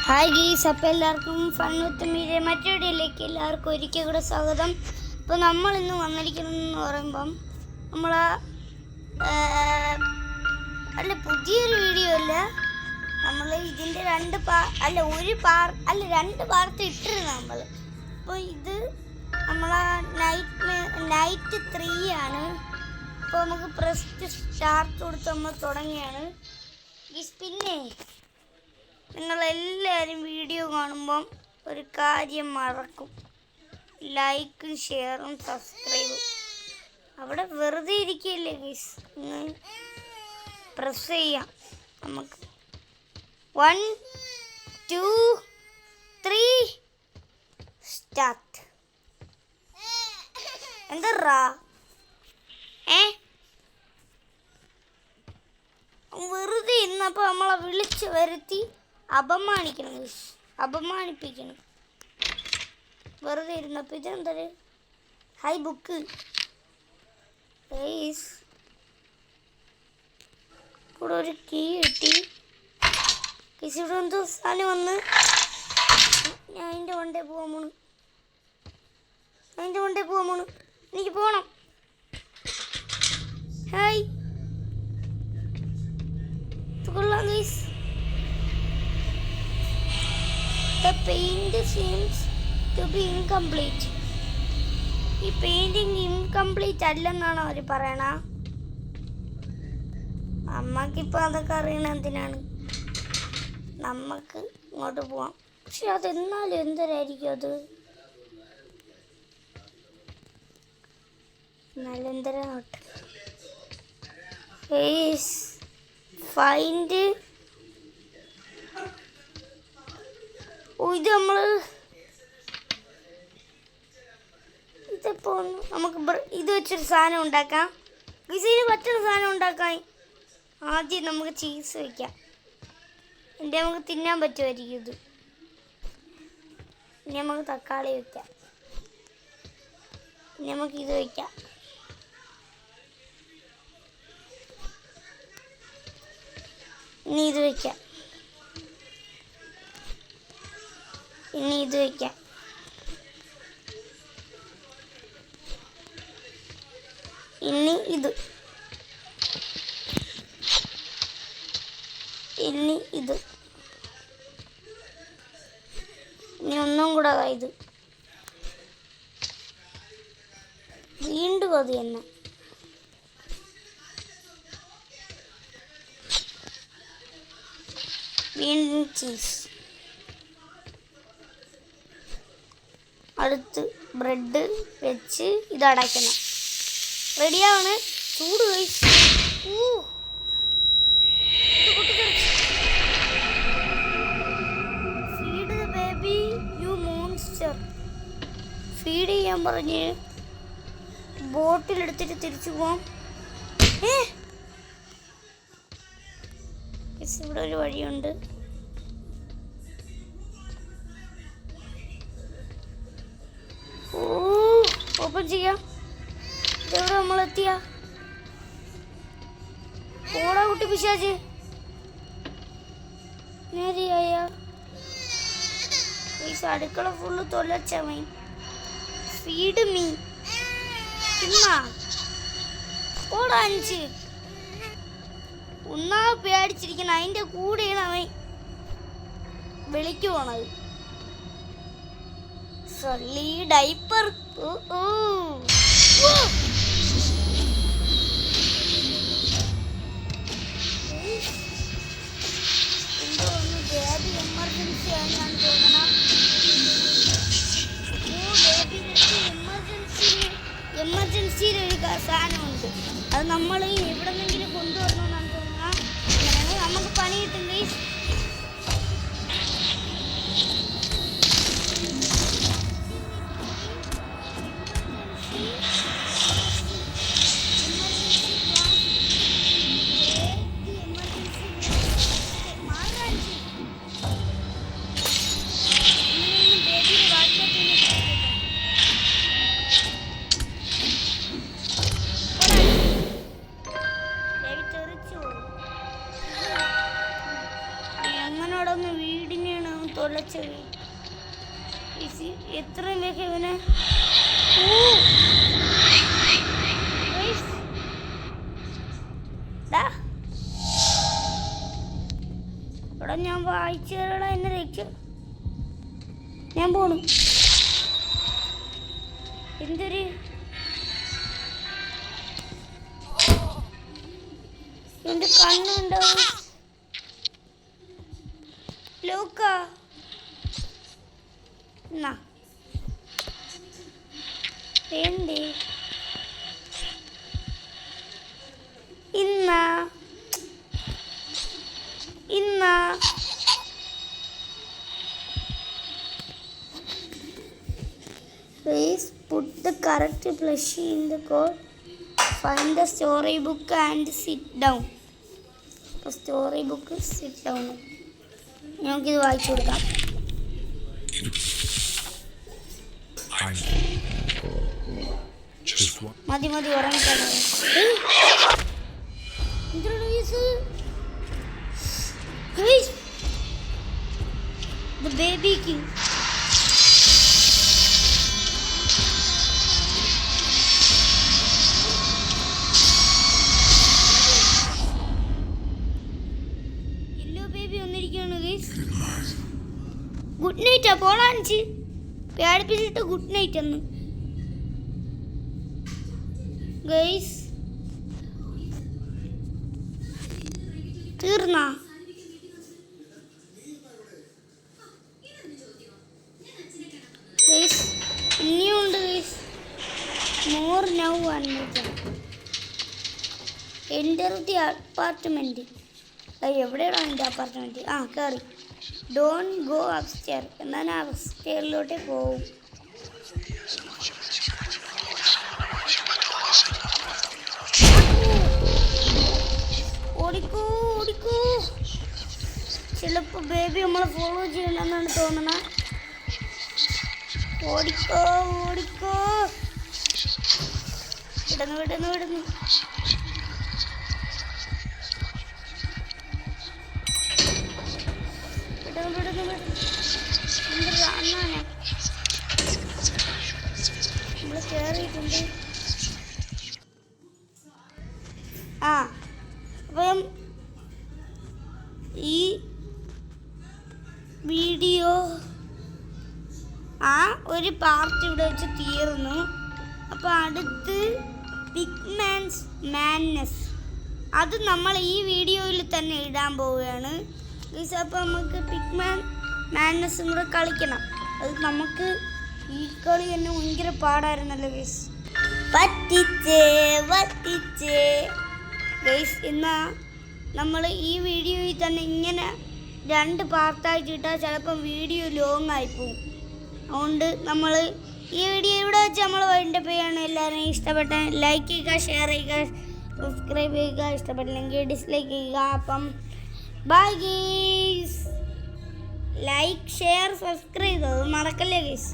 Hi ഗീസ്, അപ്പോൾ എല്ലാവർക്കും fun വിത്ത് media മറ്റൊടിയിലേക്ക് എല്ലാവർക്കും ഒരിക്കൽ കൂടെ സ്വാഗതം. ഇപ്പോൾ നമ്മൾ ഇന്ന് വന്നിരിക്കുന്നതെന്ന് പറയുമ്പം നമ്മൾ പുതിയൊരു വീഡിയോ അല്ല, നമ്മൾ ഇതിൻ്റെ രണ്ട് പാർട്ട് ഇട്ടിരുന്നു നമ്മൾ. അപ്പോൾ ഇത് നമ്മൾ നൈറ്റ് 3 ആണ്. അപ്പോൾ നമുക്ക് പ്രസ് സ്റ്റാർട്ട് കൊടുത്ത് നമ്മൾ തുടങ്ങിയാണ് ഗീസ്. പിന്നെ നിങ്ങളെല്ലാവരും വീഡിയോ കാണുമ്പം ഒരു കാര്യം മറക്കും, ലൈക്കും ഷെയറും സബ്സ്ക്രൈബും. അവിടെ വെറുതെ ഇരിക്കുകയല്ലേ ഗൈസ്, പ്രസ് ചെയ്യാം. നമുക്ക് 1 2 3 സ്റ്റാർട്ട്. എന്താ വെറുതെ ഇന്നപ്പോൾ നമ്മളെ വിളിച്ച് വരുത്തി അപമാനിപ്പിക്കണം വെറുതെ ഇരുന്നപ്പോൾ. ഇതെന്താ ഹൈ ബുക്ക് കൂടെ ഒരു കീ കിട്ടി. ഇവിടെ എന്തോ സാധനം വന്ന് ഞാൻ അതിൻ്റെ കൊണ്ടേ പോകാൻ പോണു. എനിക്ക് പോകണം. ഹായ്, കൊള്ളാം guys. The paint seems to be incomplete. ഈ പെയിന്റിങ് ഇൻകംപ്ലീറ്റ് അല്ലെന്നാണ് അവർ പറയണ. അമ്മക്കിപ്പോൾ അതൊക്കെ അറിയണ എന്തിനാണ്, നമുക്ക് ഇങ്ങോട്ട് പോവാം. പക്ഷെ അതെന്നാലും എന്തരായിരിക്കും അത്, എന്നാലും എന്തരാവട്ടെ. ഫൈൻഡ് ഇത് ഇതിപ്പോൾ നമുക്ക് ഇത് വെച്ചൊരു സാധനം ഉണ്ടാക്കാം. ഇതിന് പറ്റുന്ന സാധനം ഉണ്ടാക്കാൻ ആദ്യം നമുക്ക് ചീസ് വയ്ക്കാം. എൻ്റെ നമുക്ക് തിന്നാൻ പറ്റുമായിരിക്കും ഇത്. ഇനി നമുക്ക് തക്കാളി വയ്ക്കാം. ഇനി നമുക്ക് ഇത് വയ്ക്കാം. ഇനി ഇത് വയ്ക്കാം. ഇനി ഇത് വയ്ക്കാം. ഇനി ഇത്. ഇനി ഇത്. ഇനി ഒന്നും കൂടെ ഇത്. വീണ്ടും അത് തന്നെ. വീണ്ടും ചീസ്. അടുത്ത് ബ്രെഡ് വെച്ച് ഇത് അടയ്ക്കണം. റെഡിയാവാണ്. ചൂട് കഴിച്ച് feed the baby you monster. Feed ചെയ്യാൻ പറഞ്ഞ് ബോട്ടിലെടുത്തിട്ട് തിരിച്ചു പോവാം. ഇവിടെ ഒരു വഴിയുണ്ട്. ഓപ്പൺ ചെയ്യാം. ഇതെവിടെ നമ്മളെത്തിയ? ഓടാ കുട്ടി പിശാച്. നേരെയായ ഈ അടുക്കള ഫുള്ള് തൊലച്ചവൻ. Feed me. ഓടാ 5. ഒന്നാ പേടിച്ചിരിക്കണം. അതിൻ്റെ കൂടെയാണ് അവൻ വിളിക്ക് പോണത്. സൊല്ലി ഡൈപ്പർ. എന്തോ ഒന്ന് ബേബി എമർജൻസി ആണെന്നാണ് തോന്നണം. എമർജൻസിയിൽ ഒരു സാധനമുണ്ട്. അത് നമ്മൾ എവിടെ നിന്നെങ്കിലും കൊണ്ടുവരണമെന്നാണ് തോന്നുന്നത്. നമുക്ക് പണി കിട്ടും ഗൈസ്. തുളച്ചത്. എത്രയും വേഗം ഇവനെ ഇവിടെ ഞാൻ വായിച്ചു തരടാ, എന്നെ രക്ഷ. ഞാൻ പോണു. എന്തൊരു എന്റെ കണ്ണുണ്ടാവും. ലൂക്ക വേണ്ടേ ഇന്ന Please put the correct plushie in the code. Find the storybook and sit down. Storybook, sit down. നമുക്കിത് വായിച്ചു കൊടുക്കാം. മതി ഉറങ്ങിക്കാണോ. The baby king. ഗുഡ് നൈറ്റാ പോളാണിച്ച് പേടിപ്പിച്ചിട്ട് ഗുഡ് നൈറ്റ് എന്ന്. ഗൈസ് തീർന്നാ? ഗൈസ് ഇനിയുണ്ട് guys. More now enter the apartment. എവിടെയാണോ എൻ്റെ അപ്പാർട്ട്മെൻറ്റ്? കയറി. Don't go upstair. എന്നാൽ അപ്സ്റ്റെയറിലോട്ടേ പോവും. ഓടിക്കോ. ചിലപ്പോൾ ബേബി നമ്മളെ ഫോളോ ചെയ്യണമെന്നാണ് തോന്നണ. ഓടിക്കോ. വിടുന്നു. നമ്മള് കേറിയിട്ടുണ്ട്. അപ്പം ഈ വീഡിയോ ഒരു പാർട്ട് ഇവിടെ വെച്ച് തീർന്നു. അപ്പോൾ അടുത്ത് പിഗ്മാൻസ് മാഡ്നസ് അത് നമ്മൾ ഈ വീഡിയോയിൽ തന്നെ ഇടാൻ പോവുകയാണ്. അപ്പോൾ നമുക്ക് പിഗ്മാൻ മാഡ്നസ്സും കൂടെ കളിക്കണം. അത് നമുക്ക് ഈ കളി തന്നെ ഭയങ്കര പാടായിരുന്നല്ലോ ഗൈസ്. പറ്റിച്ചേ ഗൈസ്. എന്നാൽ നമ്മൾ ഈ വീഡിയോയിൽ തന്നെ ഇങ്ങനെ 2 പാർട്ടായിട്ട് ഇട്ടാൽ ചിലപ്പം വീഡിയോ ലോങ് ആയിപ്പോവും. അതുകൊണ്ട് നമ്മൾ ഈ വീഡിയോ ഇവിടെ വെച്ച് നമ്മൾ വൈൻഡപ്പ് ചെയ്യാണ്. എല്ലാവരും ഇഷ്ടപ്പെട്ട ലൈക്ക് ചെയ്യുക, ഷെയർ ചെയ്യുക, സബ്സ്ക്രൈബ് ചെയ്യുക. ഇഷ്ടപ്പെട്ടില്ലെങ്കിൽ ഡിസ്ലൈക്ക് ചെയ്യുക. അപ്പം bye guys. Like, share, subscribe മറക്കല്ലേ ഗൈസ്.